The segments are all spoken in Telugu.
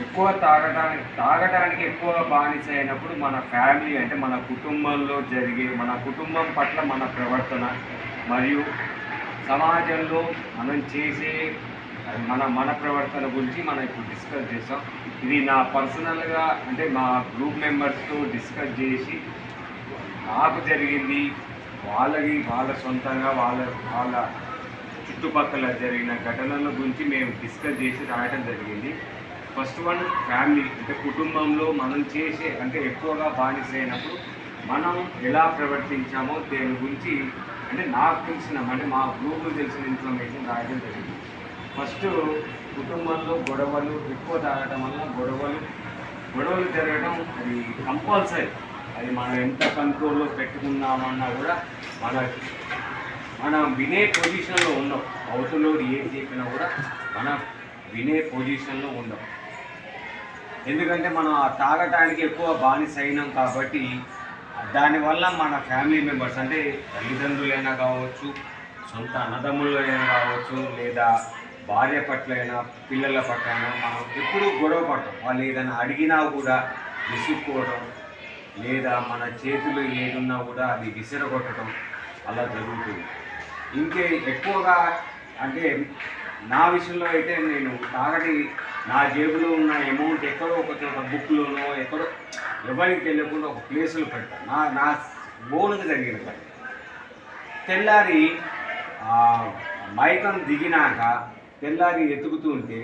ఎక్కువ తాగడానికి ఎక్కువ బానిస అయినప్పుడు మన ఫ్యామిలీ అంటే మన కుటుంబంలో జరిగే మన కుటుంబం పట్ల మన ప్రవర్తన మరియు సమాజంలో మనం చేసే మన ప్రవర్తన గురించి మనం ఇప్పుడు డిస్కస్ చేస్తాం. ఇది నా పర్సనల్గా అంటే మా గ్రూప్ మెంబర్స్తో డిస్కస్ చేసి నాకు జరిగింది వాళ్ళ సొంతంగా వాళ్ళ వాళ్ళ చుట్టుపక్కల జరిగిన ఘటనల గురించి మేము డిస్కస్ చేసి రాయడం జరిగింది. ఫస్ట్ వన్ ఫ్యామిలీ అంటే కుటుంబంలో మనం చేసే అంటే ఎక్కువగా బానిస అయినప్పుడు మనం ఎలా ప్రవర్తించామో దేని గురించి అంటే నాకు తెలిసిన అంటే మా గ్రూప్లో తెలిసిన ఇన్ఫర్మేషన్ రాయడం జరిగింది. ఫస్ట్ కుటుంబంలో గొడవలు ఎక్కువ తాగడం వల్ల గొడవలు జరగడం అది కంపల్సరీ. అది మనం ఎంత కంట్రోల్లో పెట్టుకున్నామన్నా కూడా మనం వినే పొజిషన్లో ఉన్నాం. అవతలో ఏం చెప్పినా కూడా మనం వినే పొజిషన్లో ఉన్నాం. ఎందుకంటే మనం ఆ తాగటానికి ఎక్కువ బానిస అయినాం కాబట్టి దానివల్ల మన ఫ్యామిలీ మెంబర్స్ అంటే తల్లిదండ్రులైనా కావచ్చు, సొంత అన్నదమ్ములైనా కావచ్చు, లేదా భార్య పట్లైనా పిల్లల పట్లైనా మనం ఎప్పుడూ గొడవ పడతాం. వాళ్ళు ఏదైనా అడిగినా కూడా విసుక్కోవడం, లేదా మన చేతులు ఏదున్నా కూడా అది విసిరగొట్టడం అలా జరుగుతుంది. ఇంకే ఎక్కువగా అంటే నా విషయంలో అయితే నేను తాగటి నా జేబులో ఉన్న అమౌంట్ ఎక్కడో ఒక చోట బుక్లోనో ఎక్కడో ఎవరికి తెలియకుండా ఒక ప్లేసులో పెడతాను. నా బోనుకు జరిగిన పని. తెల్లారి మైకం దిగినాక తెల్లారి ఎతుకుతూ ఉంటే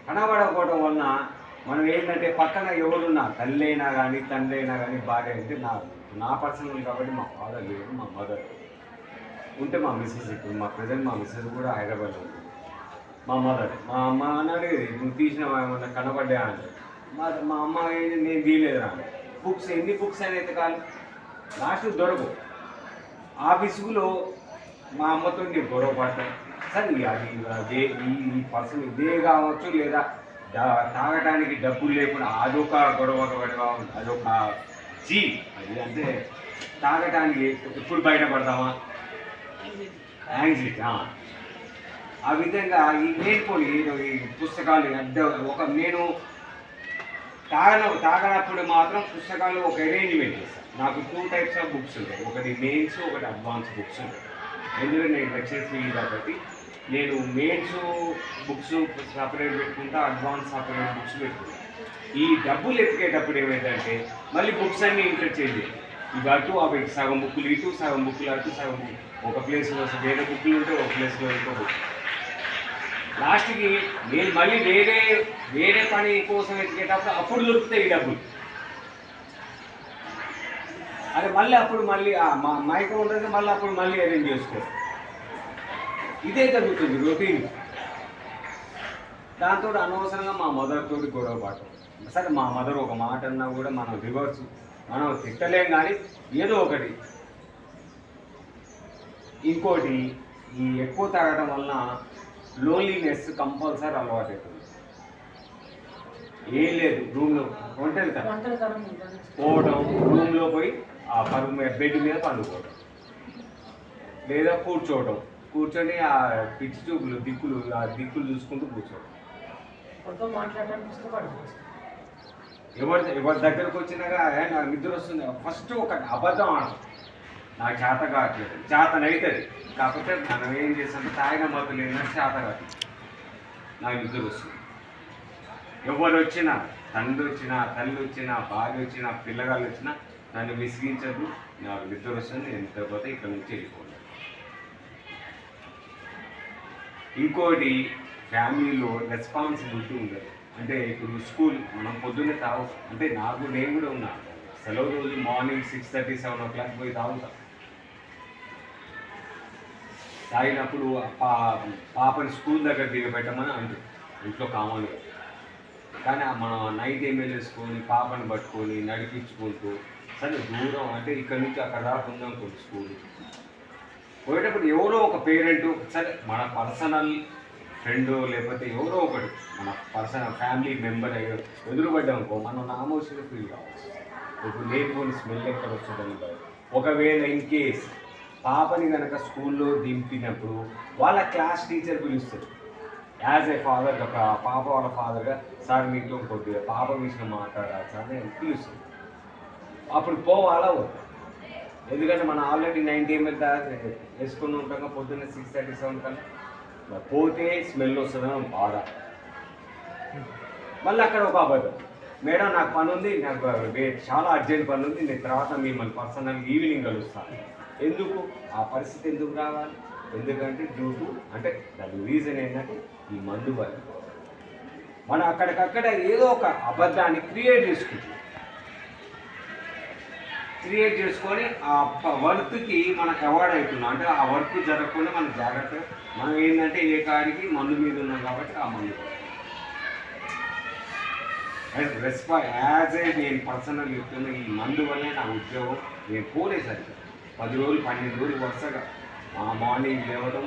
కనబడకపోవడం వలన మనం ఏంటంటే పక్కన ఎవరున్నా తల్లి అయినా కానీ తండ్రి అయినా కానీ భార్య అంటే నా పర్సనల్ కాబట్టి మా ఫాదర్ లేదు, మా మదర్ ఉంటే మా మిస్సెస్ ఇప్పుడు మా ప్రజెంట్ మా మిస్సెస్ కూడా హైదరాబాద్లో ఉంది. మా మదర్ మా అమ్మ అన్నాడు నువ్వు తీసిన ఏమన్నా కనబడ్డా అంటే మా అమ్మ నేను తీయలేదు అని బుక్స్ ఎన్ని బుక్స్ అని ఎతకాలి లాస్ట్ దొరకవు. ఆ విసుగులో మా అమ్మతో నేను గొడవ పడతాను. సరే అది ఈ పర్సన్ ఇదే కావచ్చు, లేదా తాగడానికి డబ్బులు లేకుండా అదొక గొడవ అదొక అది అంటే తాగటానికి ఎప్పుడు బయటపడతామా యాంగ్జైటీ. ఆ విధంగా ఈ నేర్చుకొని ఈ పుస్తకాలు నేను తాగనప్పుడు మాత్రం పుస్తకాలు ఒక అరేంజ్మెంట్ చేస్తాను. నాకు 2 టైప్స్ ఆఫ్ బుక్స్ ఉంటాయి. ఒకటి మెయిన్స్, ఒకటి అడ్వాన్స్ బుక్స్ ఉంటాయి. ఎందుకంటే నేను లెక్చర్ ఫీల్డ్ కాబట్టి నేను మెయిన్స్ బుక్స్ సపరేట్ పెట్టుకుంటా, అడ్వాన్స్ సపరేట్ బుక్స్ పెట్టుకుంటా. ఈ డబ్బులు ఎత్తికేటప్పుడు ఏమైందంటే మళ్ళీ బుక్స్ అన్నీ ఇంటర్చేంజ్ ఇవి అటు అవి సగం బుక్కులు ఇటు సగం బుక్కులు అటు సగం బుక్కులు ఒక ప్లేస్లో వేరే బుక్కులు ఉంటే ఒక ప్లేస్లో ఇంకో బుక్. లాస్ట్కి నేను మళ్ళీ వేరే పని కోసం ఎత్తికేటప్పుడు అప్పుడు దొరుకుతాయి ఈ డబ్బులు. అదే మళ్ళీ మైకం ఉంటుంది, మళ్ళీ అరేంజ్ చేసుకో. ఇదే జరుగుతుంది రొటీన్. దాంతో అనవసరంగా మా మదర్ తోటి గొడవ పడటం. సరే మా మదర్ ఒక మాట అన్నా కూడా మనం రివర్స్ మనం తిట్టలేం, కానీ ఏదో ఒకటి. ఇంకోటి ఈ ఎక్కువ తాగడం వలన లోన్లీనెస్ కంపల్సరీ అలవాటు అవుతుంది. ఏం లేదు రూమ్లో ఒంటరితనం పోవడం, రూమ్లో పోయి ఆ బెడ్ మీద పండుకోవడం, లేదా కూర్చొని ఆ పిచ్చి చూపులు దిక్కులు చూసుకుంటూ కూర్చోవడం. ఎవరి దగ్గరకు వచ్చినాక నాకు నిద్ర వస్తుంది ఫస్ట్ ఒక అబద్ధం ఆడడం. నాకు చేత కావట్లేదు, చేతనవుతుంది. కాకపోతే మనం ఏం చేస్తామంటే తాగిన మతులు ఏంటంటే చేత కాదు, నాకు నిద్ర వస్తుంది. ఎవరు వచ్చినా, తండ్రి వచ్చినా, తల్లి వచ్చినా, భార్య వచ్చినా, పిల్లగాళ్ళు వచ్చినా నన్ను విసిగించదు. నాకు నిద్ర వస్తుంది, నేను నిద్రపోతే ఇక్కడ నుంచి వెళ్ళిపోతాను. ఇంకోటి ఫ్యామిలీలో రెస్పాన్సిబిలిటీ ఉండదు. అంటే ఇప్పుడు స్కూల్ మనం పొద్దున్నే అంటే నేను కూడా ఉన్నా సెలవు రోజు మార్నింగ్ 6:30, 7 o'clock పోయి తాగుతాం. తాగినప్పుడు పాపని స్కూల్ దగ్గర దిగబెట్టమని అంటుంది ఇంట్లో కామన్గా. కానీ మనం నైట్ ఏమేమి చేసుకొని పాపని పట్టుకొని నడిపించుకుంటూ సరే దూరం అంటే ఇక్కడ నుంచి అక్కడ దాకా ఉందనుకోండి స్కూల్ పోయేటప్పుడు ఎవరో ఒక పేరెంట్ సరే మన పర్సనల్ ఫ్రెండ్ లేకపోతే ఎవరో ఒకటి మన పర్సనల్ ఫ్యామిలీ మెంబర్ ఎదురుపడ్డామనుకో మనం నామోషిగా ఫీల్ కావచ్చు. ఇప్పుడు లేకపోతే స్మెల్ ఎక్కడ వస్తుందని ఒకవేళ ఇన్ కేస్ పాపని కనుక స్కూల్లో దింపినప్పుడు వాళ్ళ క్లాస్ టీచర్ పిలుస్తారు. యాజ్ ఏ ఫాదర్, ఒక పాప వాళ్ళ ఫాదర్గా సార్ మీతో కొద్దిగా పాప విషయం మాట్లాడాలి సార్ నేను పిలుస్తాను. అప్పుడు పోవాలా వద్దు, ఎందుకంటే మనం ఆల్రెడీ 90 ml దాకా వేసుకుని ఉంటాం పొద్దున్న 6:37 కన్నా. పోతే స్మెల్ వస్తుందని బాధ. మళ్ళీ అక్కడ ఒక అబద్ధం, మేడం నాకు పని ఉంది, నాకు చాలా అర్జెంట్ పని ఉంది, నేను తర్వాత మిమ్మల్ని పర్సనల్ ఈవినింగ్ కలుస్తాను. ఎందుకు ఆ పరిస్థితి ఎందుకు రావాలి? ఎందుకంటే అంటే దాని రీజన్ ఏంటంటే ఈ మందు వల్ల మనం అక్కడికక్కడ ఏదో ఒక అబద్ధాన్ని క్రియేట్ చేసుకొని ఆ వర్క్కి మనం అవాయిడ్ అవుతున్నాం. అంటే ఆ వర్క్ జరగకుండా మనం జాగ్రత్తగా మనం ఏంటంటే ఏ కాడికి మందు మీద ఉన్నాం కాబట్టి ఆ మందు యాజ్ ఏ నేను పర్సనల్ చెప్తున్నా, ఈ మందు వల్లే నా ఉద్యోగం నేను పోలేసరికి 10 రోజులు 12 రోజులు వరుసగా మార్నింగ్ లేవడం,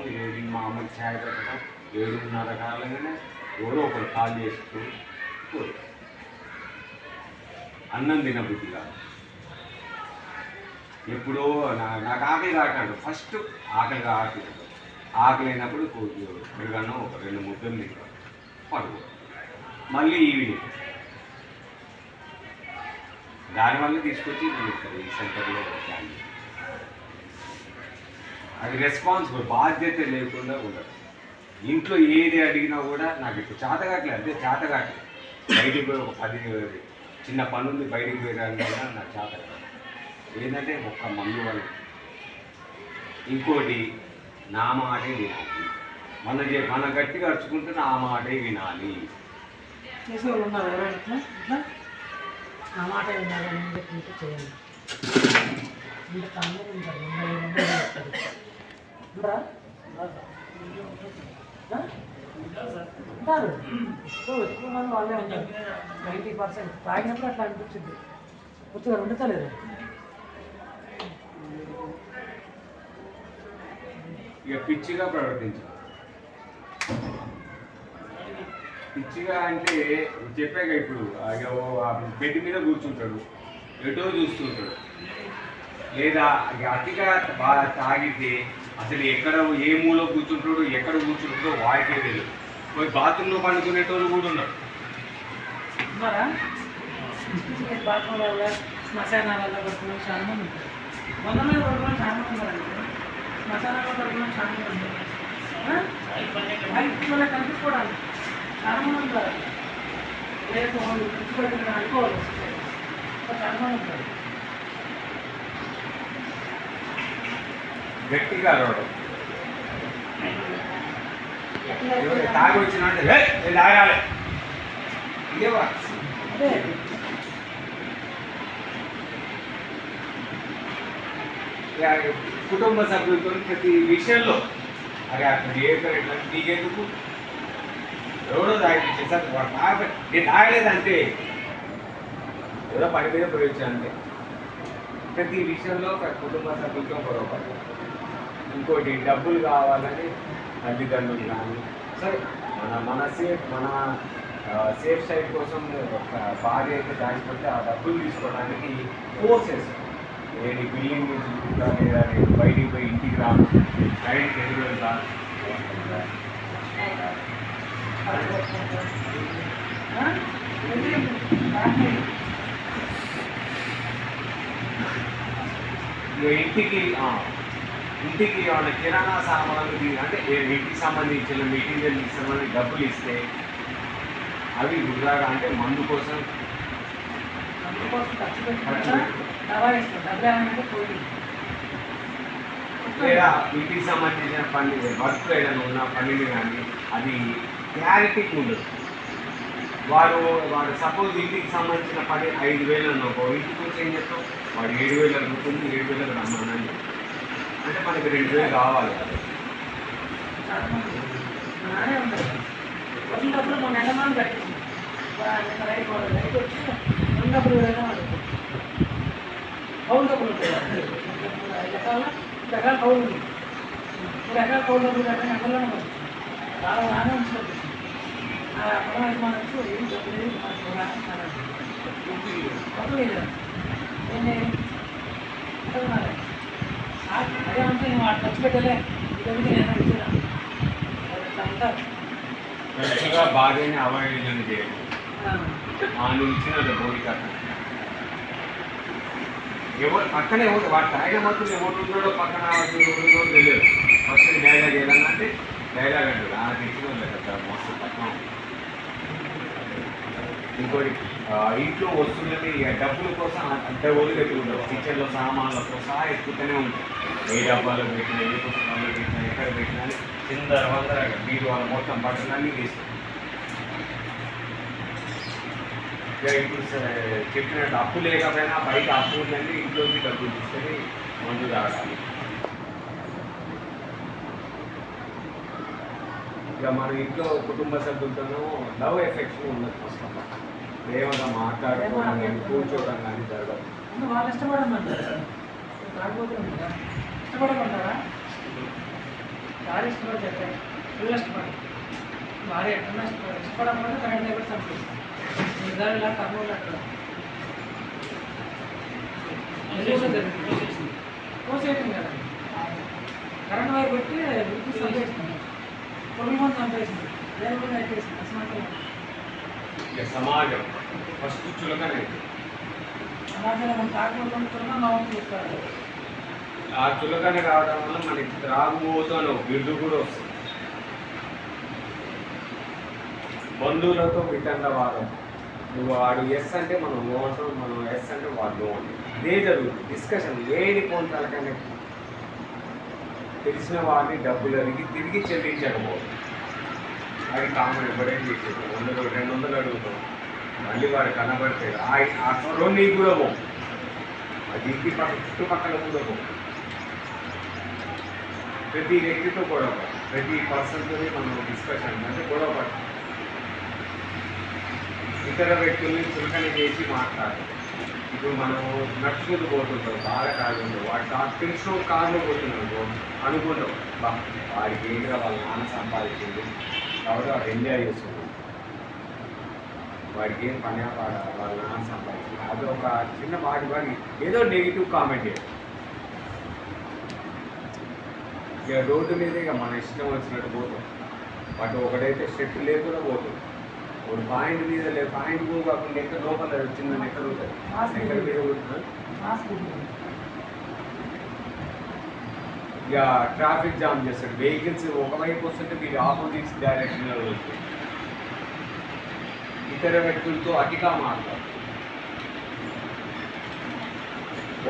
మా అమ్మకి ఛాయ్ పెట్టడం, 7:30 కాలంగానే ఎవరో ఒకరు కాల్ చేస్తూ అన్నం తినబుద్ధి కాదు. ఎప్పుడో నాకు ఆకలి కాకండు, ఫస్ట్ ఆకలి అయినప్పుడు పెరుగన్నం ఒక 2 ముద్దలు తింటాం, పడుకో, మళ్ళీ ఈవినింగ్. దానివల్ల తీసుకొచ్చి నేను ఇక్కడ ఈ సెంటర్లో జాయిన్ చేశాను. అది రెస్పాన్సిబుల్, బాధ్యత లేకుండా ఉండదు. ఇంట్లో ఏది అడిగినా కూడా నాకు ఇప్పుడు చేతగాట్లేదు, అదే చేతగాట్లేదు. బయటికి పోయి ఒక 10 చిన్న పని ఉంది బయటికి పోయడానికి కూడా నాకు చేతగాట్లేదు. ఏంటంటే ఒక్క మందు వల్ల. ఇంకోటి నా మాటే వినాలి, మన గట్టిగా అరుచుకుంటే నా మాటే వినాలి. నా మాట వినాలని చెప్పింటే చేయండి. ఇంకా అందరూ ఉంటారు, ఉంటారు ఎక్కువ మంది వాళ్ళే ఉంటారు. 90% తాగినప్పుడు అట్లా అనిపించింది, పూర్తిగా ఉండలేదు. ఇక పిచ్చిగా ప్రవర్తించాలి. పిచ్చిగా అంటే చెప్పాక ఇప్పుడు బెడ్ మీద కూర్చుంటాడు, ఎటో చూస్తుంటాడు, లేదా అతిగా బాగా తాగితే అసలు ఎక్కడ ఏ మూలో కూర్చుంటాడు, ఎక్కడ కూర్చుంటాడో వాడికే తెలియదు. పోయి బాత్రూంలో పండుకునేటోళ్ళు కూడా ఉన్నారు. బాత్రూంలో శ్మశానాలలో పడుకున్న చాలా మంది ఉంటారు, వందలో పడుకున్న చాలా మంది ఉన్నారండి. శ్మశానాల్లో పడుకున్న చాలా మంది ఉంటారు, వాళ్ళ కనిపించుకోవడానికి చాలా మంది ఉంటారు. లేదు వాళ్ళు గుర్తుపెట్టుకుని అనుకోవాలి, చాలా మంది ఉంటారు. గట్టిగా అరవడం, తాగి వచ్చినట్టు తాగాలి ఇదేవా. కుటుంబ సభ్యులతో ప్రతి విషయంలో అరే అక్కడ ఎట్లా నీకెందుకు ఎవడో తాగిపించే సార్ నేను తాగలేదంటే ఏదో పని మీద పోయొచ్చు అంతే. ప్రతి విషయంలో కుటుంబ సభ్యులతో గొడవపడతారు. ఇంకోటి డబ్బులు కావాలని తల్లిదండ్రులు కానీ సరే మన సేఫ్ సైడ్ కోసం ఒక భార్య అయితే దాచిపోతే ఆ డబ్బులు తీసుకోవడానికి ఫోర్స్ చేస్తాం. నేను బిల్డింగ్ నుంచి చూద్దా, లేదా నేను బయటికి పోయి ఇంటికి రాను, బయటికి ఎదురు వెళ్తా. ఇంటికి ఏమైనా కిరాణా సామాన్లు అంటే ఇంటికి సంబంధించిన మెటీరియల్ ఇస్తామని డబ్బులు ఇస్తే అవి వృధాగా అంటే మందు కోసం లేదా ఇంటికి సంబంధించిన పని వర్క్ ఏదైనా ఉన్న పనిని కానీ అది క్లారిటీ ఉండదు. వాడు సపోజ్ ఇంటికి సంబంధించిన పని 5,000 అనుకో, ఇంటికి వచ్చి ఏం చెప్తాం, వాడు 7,000 అనుకుంటుంది, 7,000 రమ్మని అంటే మనకి 2,000 కావాలి. వచ్చినప్పుడు మన ఎండమాన్ని పెట్టింది లైట్ వచ్చి ఉన్నప్పుడు కౌలు డబ్బులు ఉంటాయి, 5 రకాల కౌలు ఉంది. 3 రకాల కౌలు డబ్బులు కట్టని ఎండలోనే ఉంది, చాలా బాగానే ఉంటుంది. ఆ పొలం యజమాని వచ్చి ఏం డబ్బులు లేదు డబ్బులు లేదు అదే అంటే నేను వాడు ఖర్చు పెట్టలే, ఇది నేను ఇచ్చినా అట్లా ఉంటారు. తరచుగా భార్యని అవాయిడ్ చేయాలి. ఆ. ఆ నుంచి బోడి కథ ఎవరు పక్కనే ఎవరు వాడు తాగిన మాత్రం ఎవరు ఉన్నాడో పక్కన ఎవరున్నో తెలియదు. ఫస్ట్ డైలాగ్ ఏదన్నా అంటే డైలాగ్ అంటాడు ఆ తెచ్చిన కదా మస్తు పక్కన. ఇంకోటి ఇంట్లో వస్తువులని డబ్బుల కోసం అంత వదిలేసి ఉండవు. కిచెన్లో సామాన్లతో సహా ఎక్కుతూనే ఉంటాయి. ఏ డబ్బాలో పెట్టినా ఏ పుస్తకాల్లో పెట్టినా ఎక్కడ పెట్టినా అని చిందర వందరగా మీరు వాళ్ళ మొత్తం బట్టలన్నీ తీస్తారు. ఇక ఇప్పుడు చెప్పినట్టు అప్పు లేకపోయినా బయట అప్పు ఉందంటే ఇంట్లోకి డబ్బులు తీసుకొని మందు తాగాలి. ఇక మన ఇంట్లో కుటుంబ సభ్యులతోనూ లవ్ ఎఫెక్షన్ ఉన్నది. ఫస్ట్ ఆఫ్ ఆల్ ప్రేమగా మాట్లాడుకోవడం కానీ కూర్చోవడం కానీ జరగదు. వాళ్ళు ఇష్టపడమంటారు తాగిపోతుందా ఇష్టపడమంటారా? భార్య ఇష్టపడితే పిల్లలు ఇష్టపడరు. భార్య ఎట్లా ఇష్టపడమంటే కరెంట్ దగ్గర చంపేస్తాం. నిర్ధారణ ఇలా కర్నూలు అక్కడ కోసేయటం కదా కరెంట్ వైర్ పెట్టి వృత్తి చంపేస్తుంది. పొలం మంది చంపేసింది. దేని కూడా పెట్టేసింది అసలు. ఇక సమాజం ఫస్ట్ చులకనే. సమాజంలో మనం తాగకుండా మనం చూస్తారు. ఆ చులకన రావడం వల్ల మనకి త్రాగుబోతు అని ఒక బిరుదు కూడా వస్తుంది. బంధువులతో వితండ వాదం. నువ్వు వాడు ఎస్ అంటే మనం నో అంటాం, మనం ఎస్ అంటే వాడు నో అంటాం. ఇదే జరుగుతుంది డిస్కషన్. లేని కొంతలకనే తెలిసిన వాడిని డబ్బులు అడిగి తిరిగి చెల్లించకపోవడం. అది కామన్. ఎవరైనా చేసేది 100 200 అడుగుతాం. మళ్ళీ వాడు కనబడితే ఆ స్వరం నీకు కూడా పో. అది ఇంటి చుట్టుపక్కల కూడా పో. ప్రతి వ్యక్తితో గొడవ, ప్రతి పర్సన్తో మనం డిస్కషన్ అంటే గొడవ పడతాం. ఇతర వ్యక్తుల్ని చులకన చేసి మాట్లాడాలి. ఇప్పుడు మనం నడుచుకుంటూ పోతుంటాం, బాగా కాదు వాడు తెలిసిన కార్లో పోతున్నాం అనుకుంటాం, బా వాడికి ఏంటిగా వాళ్ళ నాన్న సంపాదించింది కాబట్టి వాడు ఎంజాయ్ చేస్తున్నాం, వాడికి ఏం పని వాళ్ళ నాన్న సంపాదించింది. అది ఒక చిన్న వాడి ఏదో నెగిటివ్ కామెంట్ చేయడం. ఇక రోడ్డు మీద ఇక మన ఇష్టం వచ్చినట్టు పోతాం. బట్ ఒకడైతే స్టెప్ లేకుండా పోతుంది. ఒక పాయింట్ మీద లేదు, పాయింట్ కూడా కాకుండా ఎక్కడ లోపల చిన్న ఎక్కడ ఉంటుంది, ఎక్కడ మీద ఉంటుంది. ఇక ట్రాఫిక్ జామ్ చేస్తాడు. వెహికల్స్ ఒకవైపు వస్తుంటే మీరు ఆపోజిట్ డైరెక్షన్లో వెళ్తుంది. ఇతర వ్యక్తులతో అతిగా మాట్లాడు.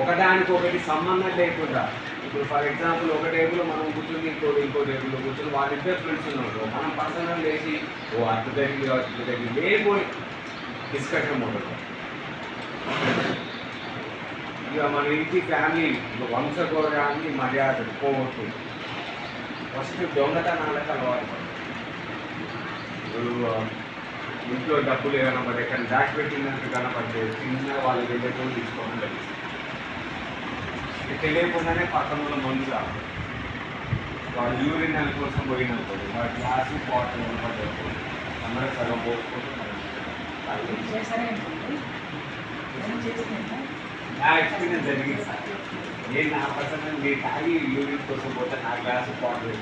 ఒకదానికొకటి సంబంధం లేకుండా. ఇప్పుడు ఫర్ ఎగ్జాంపుల్ ఒక టేబుల్లో మనం కూర్చొని ఇంకో టేబుల్లో కూర్చొని వాళ్ళిద్దరు ఫ్రెండ్స్ ఉన్నారు. మనం పర్సనల్ లేచి అటు దగ్గర లేకపోయి డిస్కషన్ మొదలు. ఇక మన ఇంటి ఫ్యామిలీ వంశగౌరవాన్ని మర్యాద పోగొట్టుంది. ఫస్ట్ దొంగతనాలకు అలవాటు. ఇంట్లో డబ్బులు కనబడి ఎక్కడ దాచిపెట్టినట్టు కనబడితే చిన్న వాళ్ళు వెళ్ళేటో తీసుకోవడం జరిగింది. తెలియకుండానే పక్కన మందు కాదు. వాడు యూరినల్ కోసం పోయినప్పుడు వాడు గ్లాసు బాటిల్ పడ్డప్పుడు అందరూ సగం పోసుకుంటూ నా ఎక్స్పీరియన్స్ జరిగింది సార్. నేను నా పర్సనల్ మీరు తాగి యూరిన్ కోసం పోతే నా గ్లాసు బాటిల్